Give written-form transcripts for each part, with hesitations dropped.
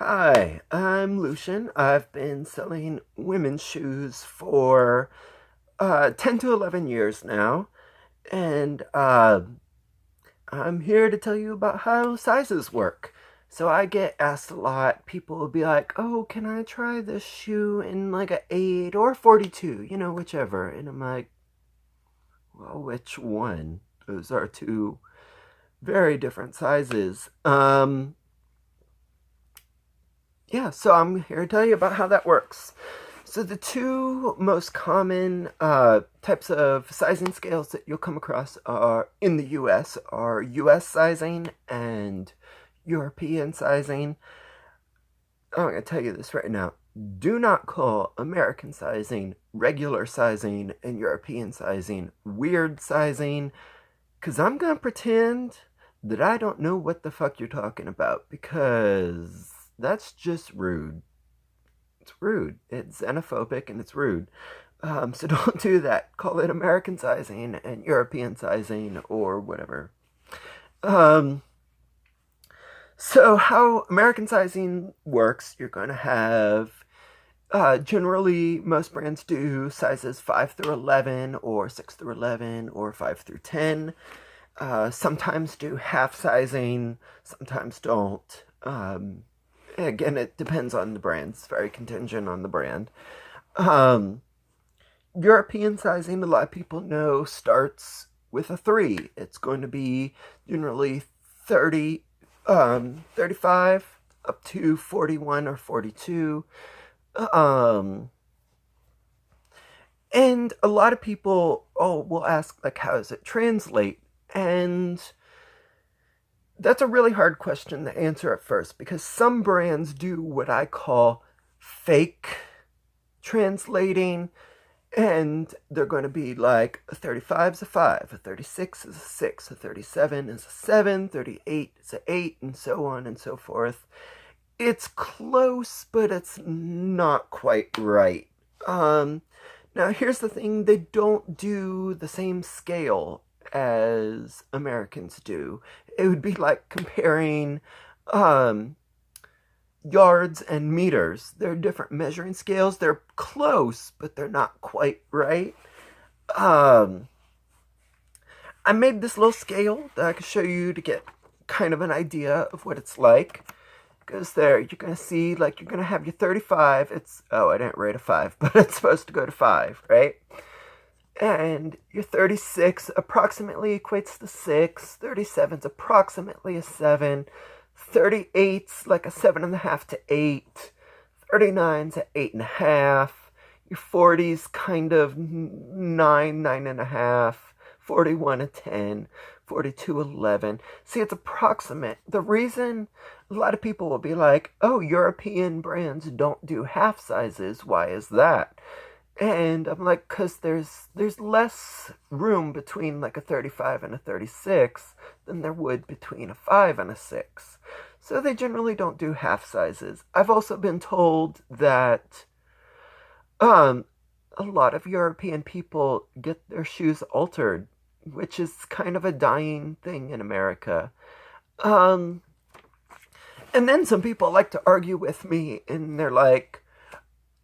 Hi, I'm Lucian. I've been selling women's shoes for 10 to 11 years now, and I'm here to tell you about how sizes work. So I get asked a lot. People will be like, "Oh, can I try this shoe in like a 8 or 42, whichever." And I'm like, "Well, which one? Those are two very different sizes." Yeah, so I'm here to tell you about how that works. So the two most common types of sizing scales that you'll come across are in the U.S. are U.S. sizing and European sizing. I'm going to tell you this right now. Do not call American sizing, regular sizing, and European sizing weird sizing, because I'm going to pretend that I don't know what the fuck you're talking about, because that's just rude. It's rude. It's xenophobic and it's rude. So don't do that. Call it American sizing and European sizing or whatever. Um, so how American sizing works, you're going to have generally most brands do sizes 5 through 11 or 6 through 11 or 5 through 10. Sometimes do half sizing, sometimes don't. Again, it depends on the brand. It's very contingent on the brand. Um, European sizing, a lot of people know, starts with a 3. It's going to be generally 30, 35 up to 41 or 42. Um, and a lot of people, will ask, like, how does it translate? And that's a really hard question to answer at first because some brands do what I call fake translating, and they're going to be like a 35 is a 5, a 36 is a 6, a 37 is a 7, 38 is a 8, and so on and so forth. It's close, but it's not quite right. Now, here's the thing, they don't do the same scale as Americans do. It would be like comparing um, yards and meters. They're different measuring scales. They're close, but they're not quite right. Um, I made this little scale that I can show you to get kind of an idea of what it's like. Goes there, you're gonna see, like, you're gonna have your 35. It's, I didn't rate a 5, but it's supposed to go to 5, right? And your 36 approximately equates to 6, 37's approximately a 7, 38's like a 7.5 to 8, 39's a 8.5, your 40's kind of 9, 9.5, 41 a 10, 42 11. See, it's approximate. The reason a lot of people will be like, "Oh, European brands don't do half sizes. Why is that?" And I'm like, because there's less room between like a 35 and a 36 than there would between a 5 and a 6. So they generally don't do half sizes. I've also been told that um, a lot of European people get their shoes altered, which is kind of a dying thing in America. Um, and then some people like to argue with me, and they're like,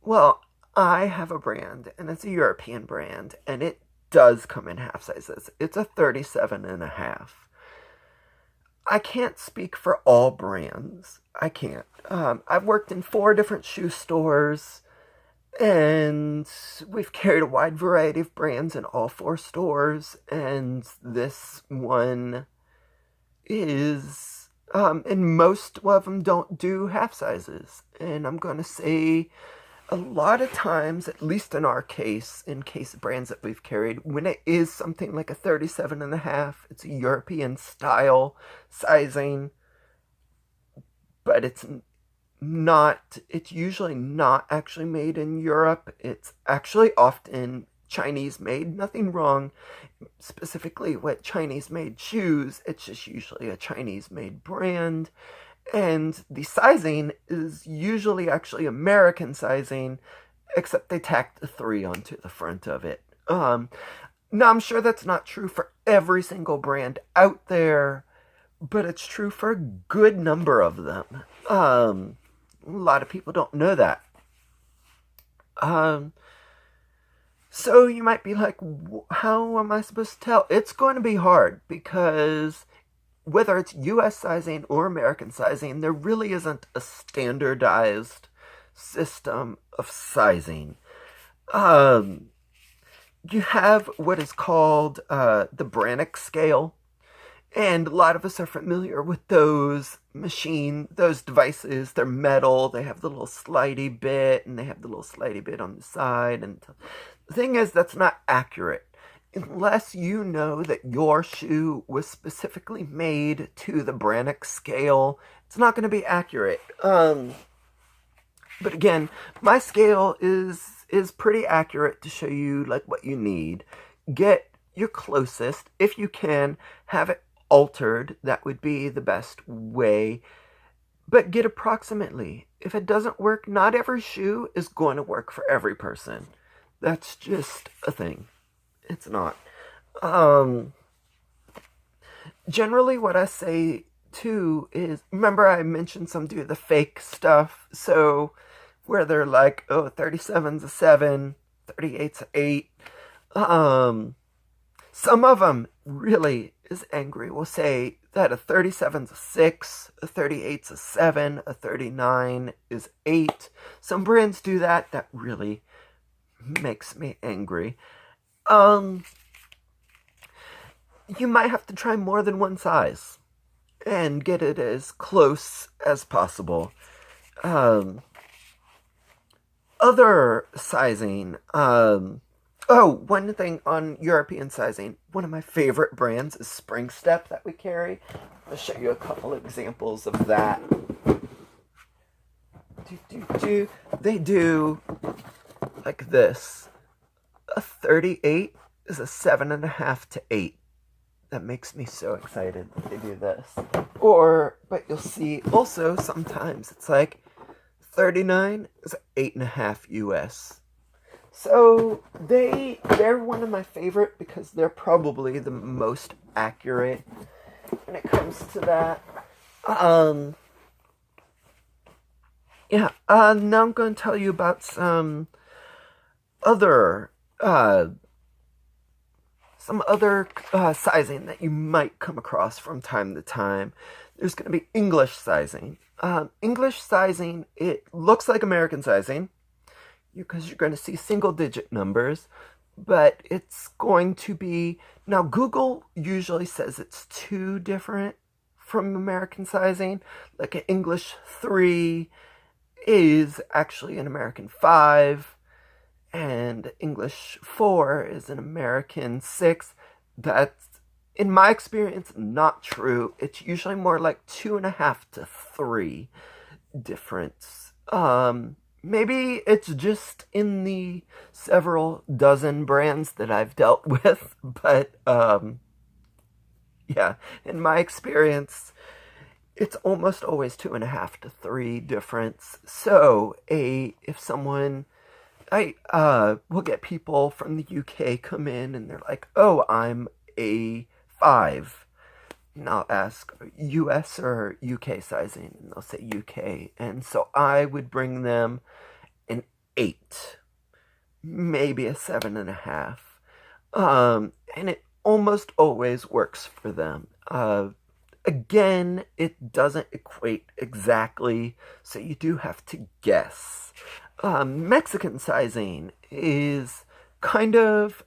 "Well, I have a brand, and it's a European brand, and it does come in half sizes. It's a 37 and a half." I can't speak for all brands. I can't. I've worked in 4 different shoe stores, and we've carried a wide variety of brands in all 4 stores, and this one is, and most of them don't do half sizes. And I'm going to say a lot of times, at least in our case, in case of brands that we've carried, when it is something like a 37 and a half, it's a European style sizing, but it's usually not actually made in Europe. It's actually often Chinese made. Nothing wrong specifically with Chinese made shoes. It's just usually a Chinese made brand. And the sizing is usually actually American sizing, except they tacked the 3 onto the front of it. Now, I'm sure that's not true for every single brand out there, but it's true for a good number of them. A lot of people don't know that. Um, so you might be like, how am I supposed to tell? It's going to be hard because whether it's US sizing or American sizing, there really isn't a standardized system of sizing. Um, you have what is called the Brannock scale, and a lot of us are familiar with those devices. They're metal, they have the little slidey bit, and they have the little slidey bit on the side. And the thing is, that's not accurate. Unless you know that your shoe was specifically made to the Brannock scale, it's not going to be accurate. But again, my scale is pretty accurate to show you like what you need. Get your closest if you can. Have it altered. That would be the best way. But get approximately. If it doesn't work, not every shoe is going to work for every person. That's just a thing. It's not. Um, Generally, what I say too is, remember I mentioned some do the fake stuff. So where they're like, oh, 37's a 7, 38's a 8. Um, some of them really is angry will say that a 37's a 6, a 38's a 7, a 39 is 8. Some brands do that. That really makes me angry. Um, you might have to try more than one size and get it as close as possible. Um, Other sizing. One thing on European sizing. One of my favorite brands is Spring Step that we carry. I'll show you a couple examples of that. They do like this. A 38 is a 7.5 to 8. That makes me so excited that they do this. But you'll see also sometimes it's like 39 is 8.5 US. So they're one of my favorite because they're probably the most accurate when it comes to that. Now I'm going to tell you about other uh, some other sizing that you might come across from time to time. There's going to be English sizing. English sizing, it looks like American sizing because you're going to see single digit numbers, but it's going to be, now Google usually says it's too different from American sizing. Like an English 3 is actually an American 5, and English 4 is an American 6. That's, in my experience, not true. It's usually more like 2.5 to 3 difference. Maybe it's just in the several dozen brands that I've dealt with, but yeah, in my experience, it's almost always 2.5 to 3 difference. So if someone, will get people from the UK come in and they're like, oh, I'm a 5. And I'll ask US or UK sizing, and they'll say UK. And so I would bring them an 8, maybe a 7.5. And it almost always works for them. Again, it doesn't equate exactly, so you do have to guess. Mexican sizing is kind of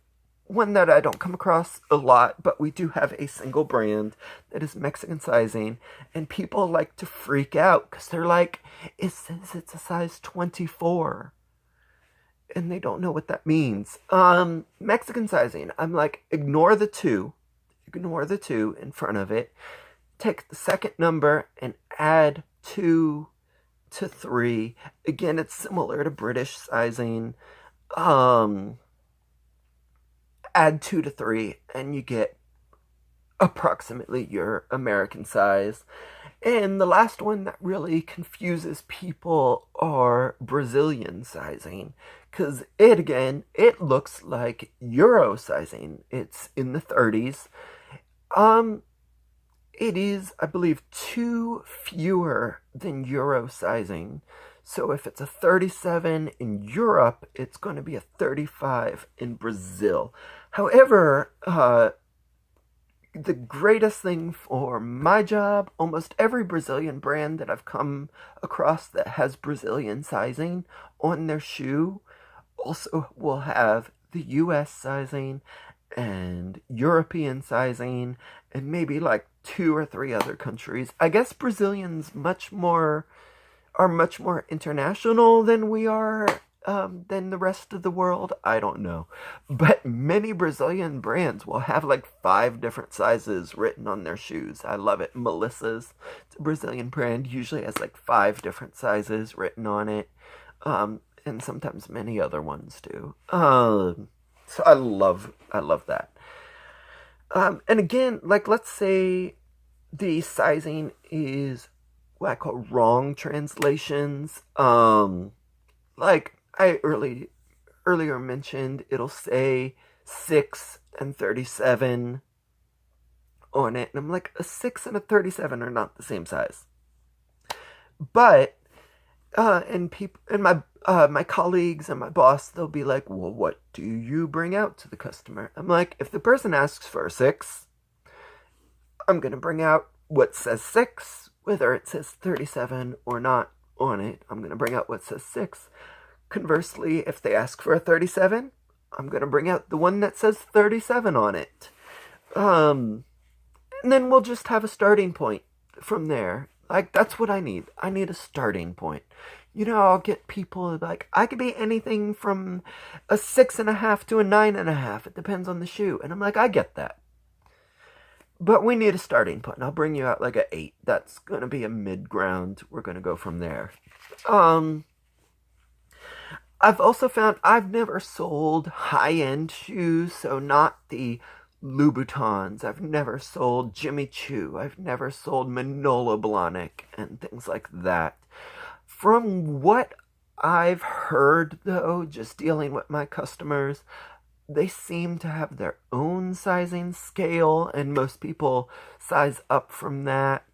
one that I don't come across a lot, but we do have a single brand that is Mexican sizing, and people like to freak out because they're like, it says it's a size 24, and they don't know what that means. Mexican sizing, I'm like, ignore the 2 in front of it, take the second number and add 2 to 3. Again, it's similar to British sizing. Add 2 to 3 and you get approximately your American size. And the last one that really confuses people are Brazilian sizing, because it looks like Euro sizing. It's in the 30s. It is, I believe, 2 fewer than Euro sizing. So if it's a 37 in Europe, it's going to be a 35 in Brazil. However, the greatest thing for my job, almost every Brazilian brand that I've come across that has Brazilian sizing on their shoe also will have the US sizing and European sizing and maybe like 2 or 3 other countries. I guess Brazilians are much more international than we are, than the rest of the world. I don't know. But many Brazilian brands will have like 5 different sizes written on their shoes. I love it. Melissa's, it's a Brazilian brand, usually has like 5 different sizes written on it. And sometimes many other ones do. So I love that. And again, like let's say the sizing is what I call wrong translations. Like I earlier mentioned, it'll say 6 and 37 on it, and I'm like, a 6 and a 37 are not the same size. But and people and my colleagues and my boss, they'll be like, well, what do you bring out to the customer? I'm like, if the person asks for a 6, I'm gonna bring out what says 6, whether it says 37 or not on it. I'm gonna bring out what says 6. Conversely, if they ask for a 37, I'm gonna bring out the one that says 37 on it. And then we'll just have a starting point from there. Like, that's what I need. I need a starting point. You know, I'll get people like, I could be anything from a 6.5 to a 9.5. It depends on the shoe. And I'm like, I get that. But we need a starting point. And I'll bring you out like a 8. That's going to be a mid-ground. We're going to go from there. I've also found I've never sold high-end shoes, so not the Louboutins. I've never sold Jimmy Choo. I've never sold Manolo Blahnik and things like that. From what I've heard, though, just dealing with my customers, they seem to have their own sizing scale, and most people size up from that.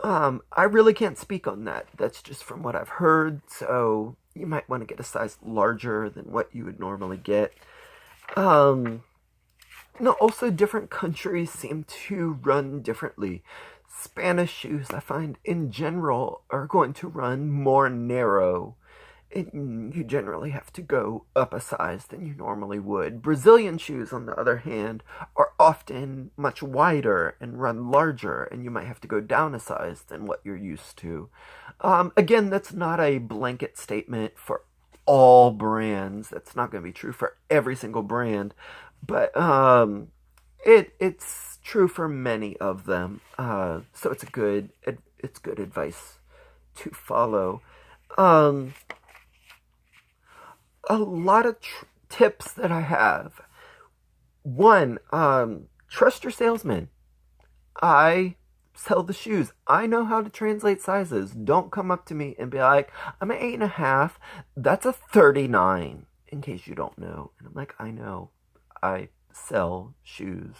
I really can't speak on that. That's just from what I've heard, so you might want to get a size larger than what you would normally get. No, also different countries seem to run differently. Spanish shoes, I find, in general, are going to run more narrow. You generally have to go up a size than you normally would. Brazilian shoes, on the other hand, are often much wider and run larger, and you might have to go down a size than what you're used to. Again, that's not a blanket statement for all brands. That's not going to be true for every single brand. But it's true for many of them. So it's good advice to follow. A lot of tips that I have. One, trust your salesman. I sell the shoes. I know how to translate sizes. Don't come up to me and be like, I'm an 8.5. That's a 39, in case you don't know. And I'm like, I know. I sell shoes.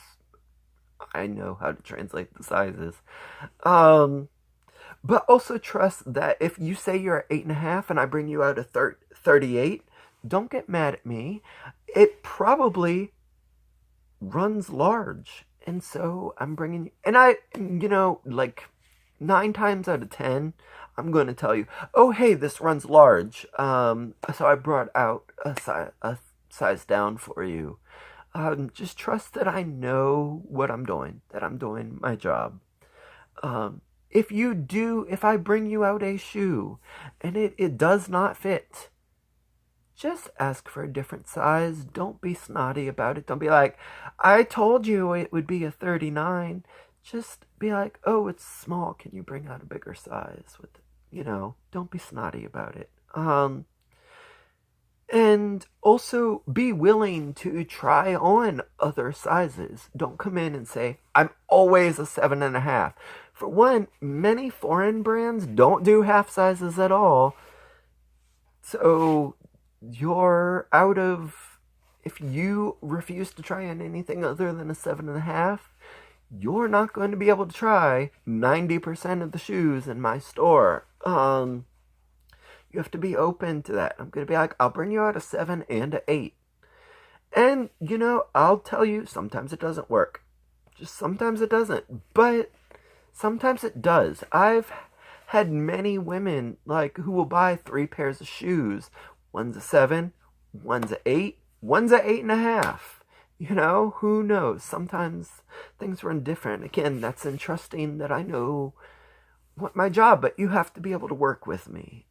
I know how to translate the sizes. But also trust that if you say you're 8.5 and I bring you out a 38, don't get mad at me. It probably runs large. And so I'm bringing you, and like 9 times out of 10, I'm going to tell you, oh, hey, this runs large. So I brought out a size down for you. Just trust that I know what I'm doing, that I'm doing my job. If I bring you out a shoe and it does not fit, just ask for a different size. Don't be snotty about it. Don't be like, I told you it would be a 39. Just be like, oh, it's small. Can you bring out a bigger size with it? Don't be snotty about it. And also be willing to try on other sizes. Don't come in and say, I'm always a 7.5. For one, many foreign brands don't do half sizes at all. So if you refuse to try on anything other than a 7.5, you're not going to be able to try 90% of the shoes in my store. You have to be open to that. I'm going to be like, I'll bring you out a 7 and a 8. And, I'll tell you, sometimes it doesn't work. Just sometimes it doesn't. But sometimes it does. I've had many women, who will buy 3 pairs of shoes. One's a 7, one's a 8, one's a 8.5. Who knows? Sometimes things run different. Again, that's in trusting that I know what my job, but you have to be able to work with me.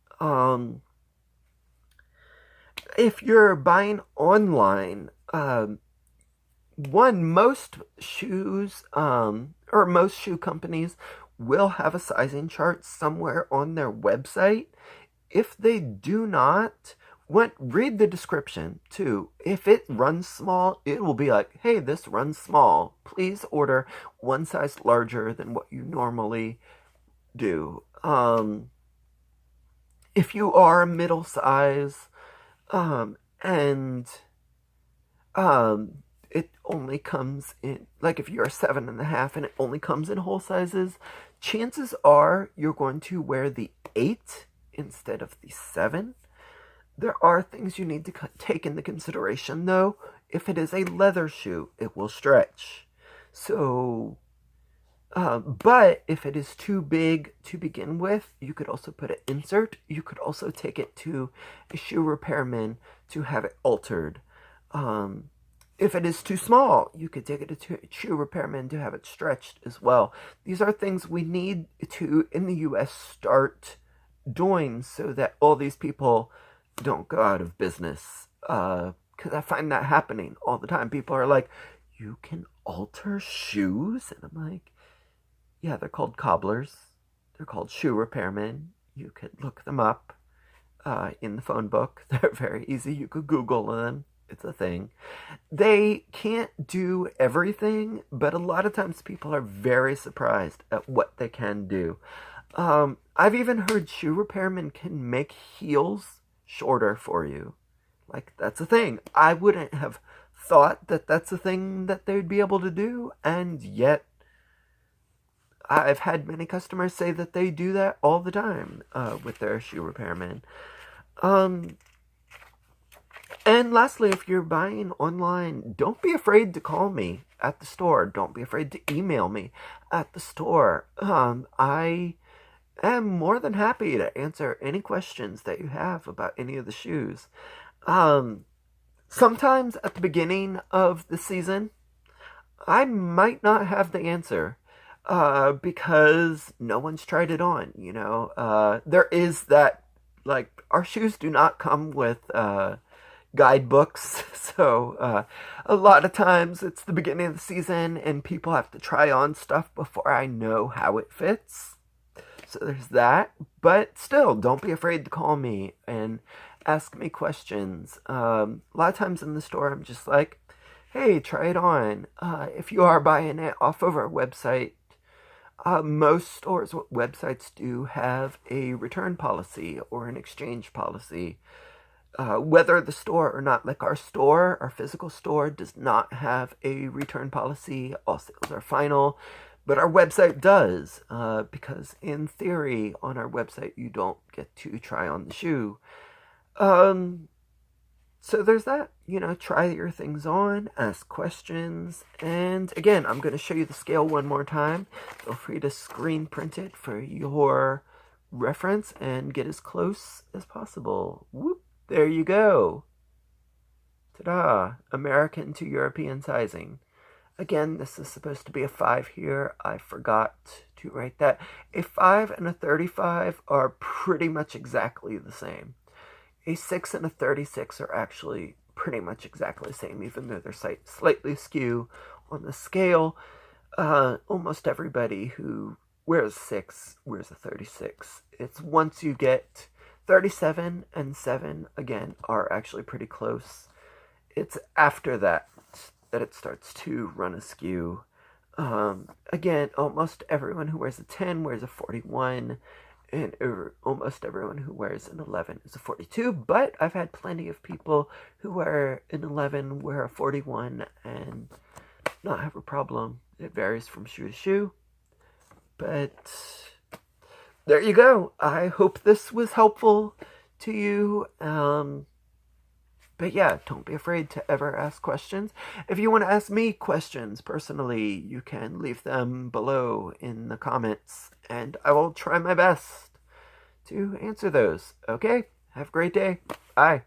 If you're buying online, most shoes, or most shoe companies will have a sizing chart somewhere on their website. If they do not, read the description too. If it runs small, it will be like, hey, this runs small. Please order one size larger than what you normally do. If you are middle size, and it only comes in, if you're a 7.5 and it only comes in whole sizes, chances are you're going to wear the 8 instead of the 7. There are things you need to take into consideration, though. If it is a leather shoe, it will stretch. So, but if it is too big to begin with, you could also put an insert. You could also take it to a shoe repairman to have it altered. If it is too small, you could take it to a shoe repairman to have it stretched as well. These are things we need to, in the U.S., start doing so that all these people don't go out of business. Because I find that happening all the time. People are like, you can alter shoes? And I'm like, yeah, they're called cobblers. They're called shoe repairmen. You could look them up in the phone book. They're very easy. You could Google them. It's a thing. They can't do everything, but a lot of times people are very surprised at what they can do. I've even heard shoe repairmen can make heels shorter for you. That's a thing. I wouldn't have thought that that's a thing that they'd be able to do, and yet I've had many customers say that they do that all the time with their shoe repairmen. And lastly, if you're buying online, don't be afraid to call me at the store. Don't be afraid to email me at the store. I am more than happy to answer any questions that you have about any of the shoes. Sometimes at the beginning of the season, I might not have the answer. Because no one's tried it on, there is that, our shoes do not come with, guidebooks, so, a lot of times it's the beginning of the season and people have to try on stuff before I know how it fits, so there's that, but still, don't be afraid to call me and ask me questions. A lot of times in the store, I'm just like, hey, try it on. If you are buying it off of our website, most stores, websites do have a return policy or an exchange policy. Whether the store or not, our physical store does not have a return policy. All sales are final, but our website does, because in theory, on our website, you don't get to try on the shoe. So there's that, try your things on, ask questions, and again, I'm going to show you the scale one more time. Feel free to screen print it for your reference and get as close as possible. Whoop, there you go. Ta-da, American to European sizing. Again, this is supposed to be a 5 here. I forgot to write that. A 5 and a 35 are pretty much exactly the same. A 6 and a 36 are actually pretty much exactly the same, even though they're slightly askew on the scale. Almost everybody who wears a 6 wears a 36. It's once you get 37 and 7, again, are actually pretty close. It's after that it starts to run askew. Again, almost everyone who wears a 10 wears a 41. And almost everyone who wears an 11 is a 42, but I've had plenty of people who wear an 11 wear a 41 and not have a problem. It varies from shoe to shoe, but there you go. I hope this was helpful to you. But yeah, don't be afraid to ever ask questions. If you want to ask me questions personally, you can leave them below in the comments, and I will try my best to answer those. Okay? Have a great day. Bye.